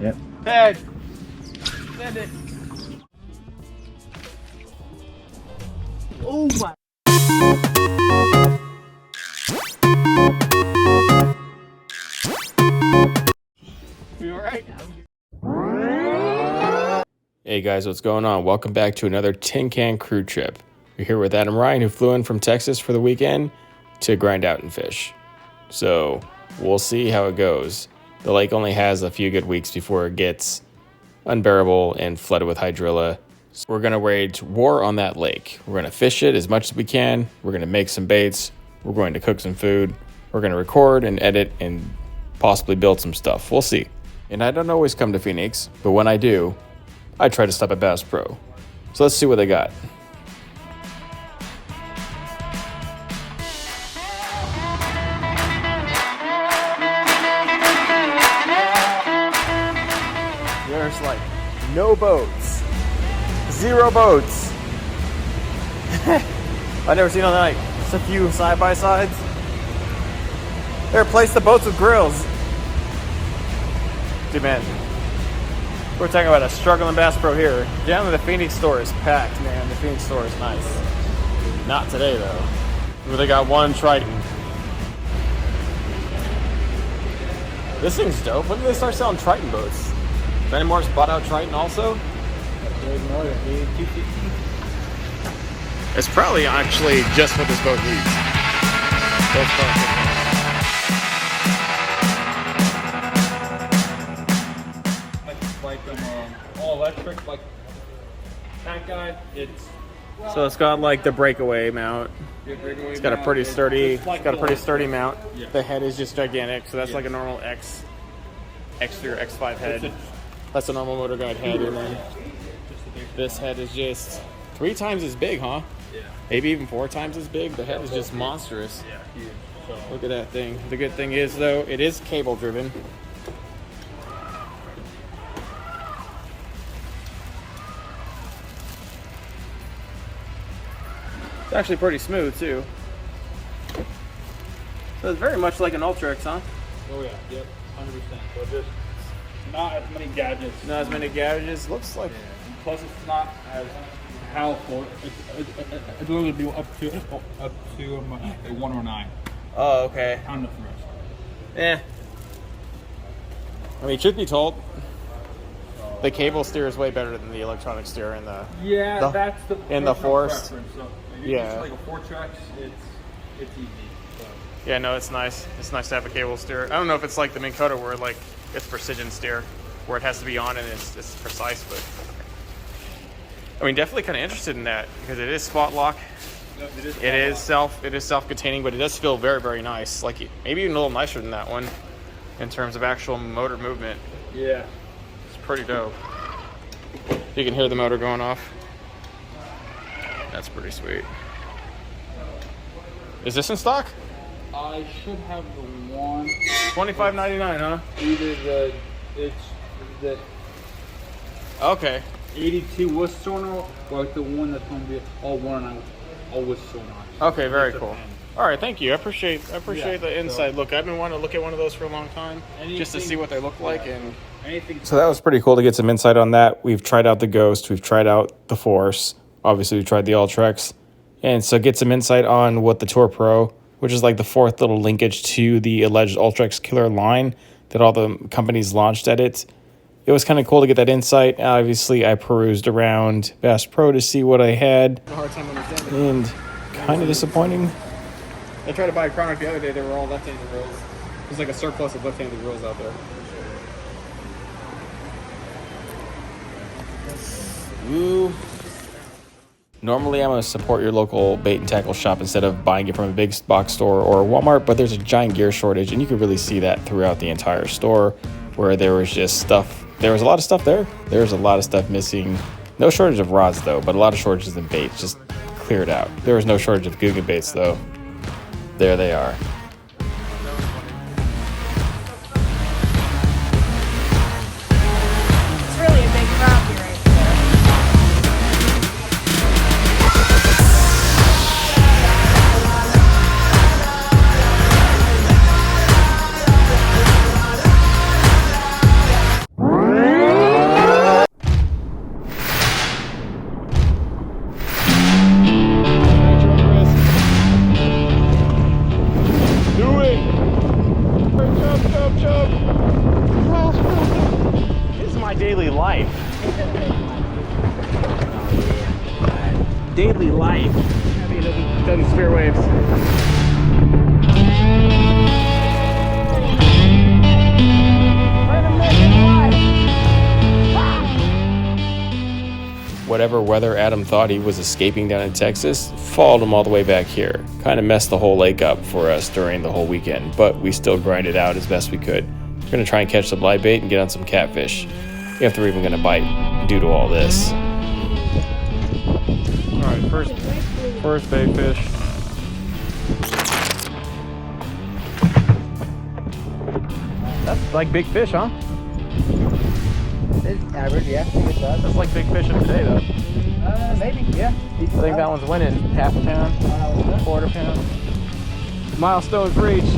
Yep. Head. Send it. Oh my. You alright? Hey guys, what's going on? Welcome back to another Tin Can Crew trip. We're here with Adam Ryan, who flew in from Texas for the weekend to grind out and fish. So we'll see how it goes. The lake only has a few good weeks before it gets unbearable and flooded with hydrilla. So we're gonna wage war on that lake. We're gonna fish it as much as we can. We're gonna make some baits. We're going to cook some food. We're gonna record and edit and possibly build some stuff. We'll see. And I don't always come to Phoenix, but when I do, I try to stop at Bass Pro. So let's see what they got. There's like no boats. 0 boats. I've never seen on like just a few side-by-sides. They replaced the boats with grills. Dude, man. We're talking about a struggling Bass Pro here. Down in the Phoenix store is packed, man. The Phoenix store is nice. Not today, though. Well, they got one Triton. This thing's dope. When did they start selling Triton boats? Any more bought out Triton also? It's probably actually just what this boat needs. All electric, like that guy. So it's got like the breakaway mount. It's got a pretty sturdy. It's got a pretty sturdy mount. Yeah. The head is just gigantic, so that's like a normal X3 or X5 head. That's a normal Motor Guide head, and then this head is just 3 times as big, huh? Yeah. Maybe even 4 times as big. The head is just monstrous. Yeah, huge. So. Look at that thing. The good thing is, though, it is cable driven. It's actually pretty smooth, too. So it's very much like an Ultra X, huh? Oh yeah, yep, 100%. But just not as many gadgets. Not as many gauges. Looks like. Yeah. Plus, it's not as powerful. It's only be up to a 109 Oh, okay. on the thrust. Eh. I mean, truth be told, the cable steer is way better than the electronic steer in the. Yeah, that's the in the personal Forest. preference. So if Yeah. it's like a 4-tracks, it's easy. So. Yeah, no, it's nice. It's nice to have a cable steer. I don't know if it's like the Minn Kota where like it's precision steer, where it has to be on and it's precise, but I mean, definitely kind of interested in that because it is spot lock. Yep, It is self-containing, but it does feel very, very nice. Like maybe even a little nicer than that one in terms of actual motor movement. Yeah. It's pretty dope. You can hear the motor going off. That's pretty sweet. Is this in stock? I should have the one. $25.99, huh? Either it's the Okay. 82 with sonar, or the one that's going to be all 109 all with sonar. Okay, very cool. depends. All right, thank you. I appreciate Yeah, the inside look. I've been wanting to look at one of those for a long time, just to Anything- see what they look like. And Anything. so that was pretty cool to get some insight on that. We've tried out the Ghost. We've tried out the Force. Obviously, we tried the Ultrex. And so get some insight on what the Tour Pro, which is like the 4th little linkage to the alleged Ultrex killer line that all the companies launched at it. It was kind of cool to get that insight. Obviously, I perused around Bass Pro to see what I had. A hard time understanding. And kind of disappointing. I tried to buy a Chronoc the other day. They were all left-handed reels. There's like a surplus of left-handed reels out there. Ooh. Normally, I'm going to support your local bait and tackle shop instead of buying it from a big box store or Walmart, but there's a giant gear shortage, and you can really see that throughout the entire store, where there was just stuff. There was a lot of stuff there. There's a lot of stuff missing. No shortage of rods, though, but a lot of shortages in baits. Just cleared out. There was no shortage of Googan baits, though. There they are. It's really a big crappie right there. daily life. Daily life. I mean, it doesn't spare waves. Whatever weather Adam thought he was escaping down in Texas followed him all the way back here. Kind of messed the whole lake up for us during the whole weekend, but we still grinded out as best we could. We're going to try and catch some live bait and get on some catfish, if they're even going to bite due to all this. Alright, first bait fish. That's like big fish, huh? It's average, yeah. That's like big fish of today, though. Maybe, yeah. I think that one's winning. Half a pound, quarter pound. Milestone's reached.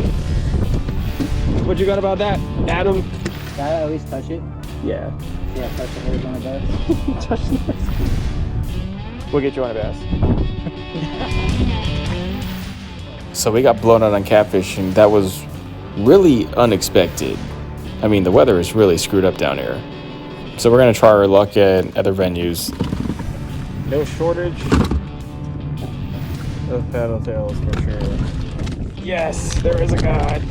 What you got about that, Adam? Gotta at least touch it. Yeah. Yeah, touch the hairs on the bass. Touch the bass. We'll get you on a bass. So we got blown out on catfishing. That was really unexpected. I mean, the weather is really screwed up down here. So we're going to try our luck at other venues. No shortage of paddle tails for sure. Yes, there is a guy.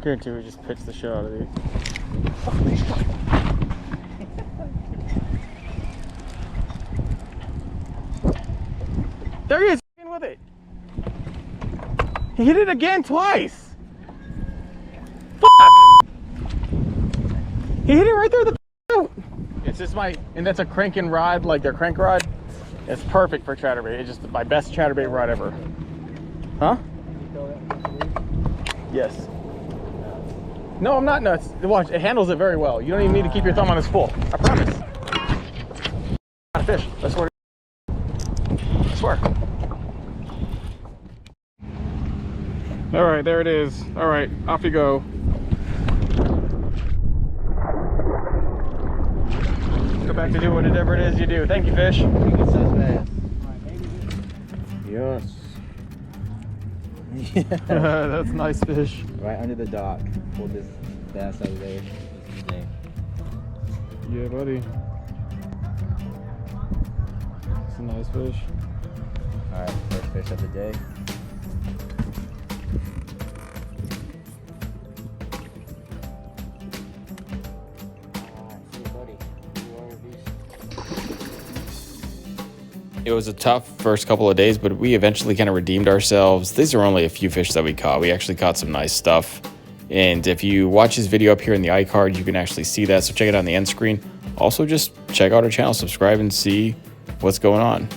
Guarantee we just pitched the shit out of these. There he is with it. He hit it again twice. He hit it right there. It's just and that's a cranking rod, like their crank rod. It's perfect for chatterbait. It's just my best chatterbait rod ever. Huh? Yes. No, I'm not nuts. Watch, it handles it very well. You don't even need to keep your thumb on its spool. I promise. Not a fish. I swear. I swear. All right, there it is. All right, off you go. Go back to doing whatever it is you do. Thank you, fish. Yes. Yeah. That's nice fish. Right under the dock. Pulled this bass out of there. Yeah, buddy. It's a nice fish. Alright, first fish of the day. It was a tough first couple of days, but we eventually kind of redeemed ourselves. These are only a few fish that we caught. We actually caught some nice stuff. And if you watch this video up here in the iCard, you can actually see that. So check it out on the end screen. Also, just check out our channel, subscribe, and see what's going on.